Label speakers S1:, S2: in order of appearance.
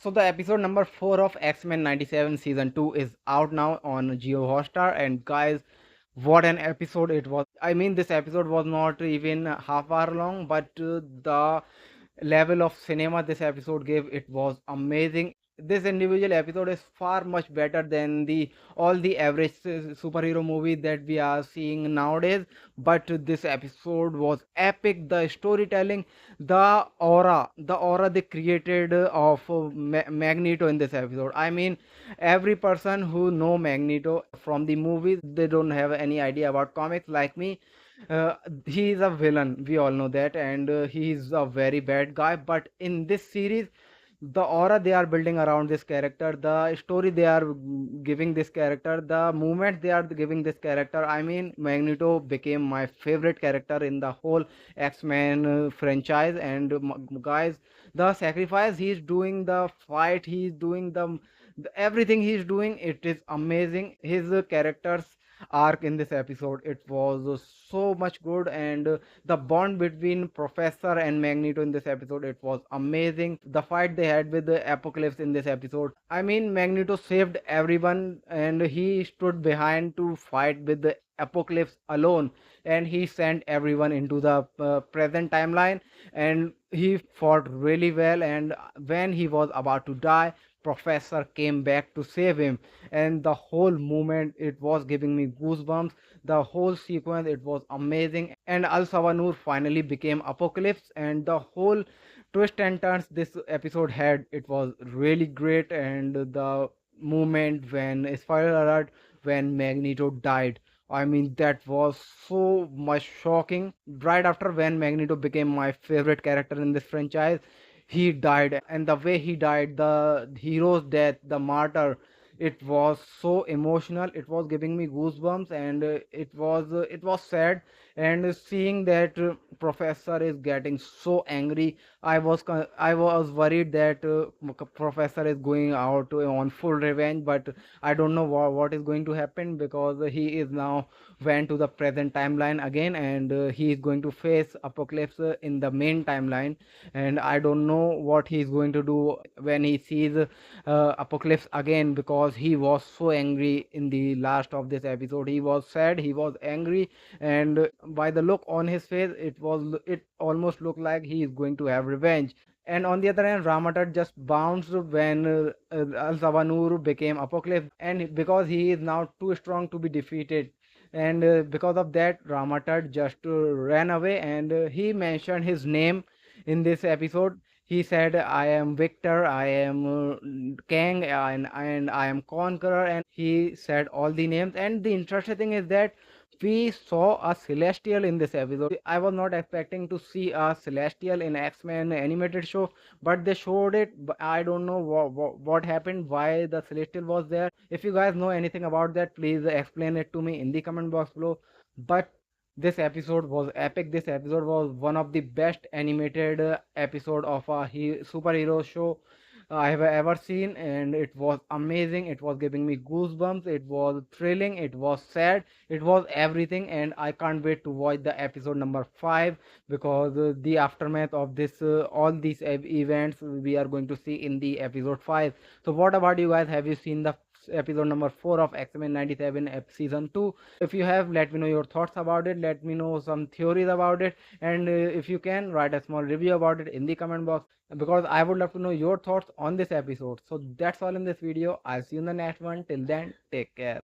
S1: So the episode number 4 of X-Men 97 season 2 is out now on Geo Hotstar, and guys, what an episode it was. I mean, this episode was not even half hour long, but the level of cinema this episode gave, it was amazing. This individual episode is far much better than the all the average superhero movie that we are seeing nowadays. But this episode was epic. The storytelling, the aura they created of Magneto in this episode. I mean, every person who know Magneto from the movies, they don't have any idea about comics like me. uh, he is a villain, we all know that, and he is a very bad guy. But in this series, the aura they are building around this character, the story they are giving this character, the movement they are giving this character, I mean, Magneto became my favorite character in the whole X-Men franchise. And guys, the sacrifice he's doing, the fight he's doing, everything he's doing, it is amazing. His character's arc in this episode, it was so much good. And the bond between Professor and Magneto in this episode, it was amazing. The fight they had with the Apocalypse in this episode, I mean, Magneto saved everyone and he stood behind to fight with the Apocalypse alone, and he sent everyone into the present timeline, and he fought really well. And when he was about to die, Professor came back to save him. And the whole moment, it was giving me goosebumps. The whole sequence, it was amazing. And Al Savanur finally became Apocalypse, and the whole twist and turns this episode had, it was really great. And the moment when, spoiler alert, when Magneto died, I mean, that was so much shocking. Right after when Magneto became my favorite character in this franchise, he died. And the way he died, the hero's death, the martyr, it was so emotional. It was giving me goosebumps. And it was sad. And seeing that Professor is getting so angry, I was worried that Professor is going out on full revenge. But I don't know what is going to happen, because he is now went to the present timeline again, and he is going to face Apocalypse in the main timeline. And I don't know what he is going to do when he sees Apocalypse again, because he was so angry in the last of this episode. He was sad, he was angry. And by the look on his face, it almost looked like he is going to have revenge. And on the other hand, Ramatat just bounced when Al Savanur became Apocalypse, and because he is now too strong to be defeated. And because of that, Ramatat just ran away. And he mentioned his name in this episode. He said, I am Victor, I am Kang, and I am Conqueror. And he said all the names. And the interesting thing is that we saw a Celestial in this episode. I was not expecting to see a Celestial in X-Men animated show, but they showed it. I don't know what happened, why the Celestial was there. If you guys know anything about that, please explain it to me in the comment box below. But this episode was epic. This episode was one of the best animated episode of a superhero show I have ever seen, and it was amazing. It was giving me goosebumps. It was thrilling. It was sad. It was everything, and I can't wait to watch the episode number 5, because the aftermath of this, all these events we are going to see in the episode 5. So, what about you guys? Have you seen the episode number 4 of X-Men 97 season 2? If you have, let me know your thoughts about it. Let me know some theories about it. And if you can, write a small review about it in the comment box, because I would love to know your thoughts on this episode. So that's all in this video. I'll see you in the next one. Till then, take care.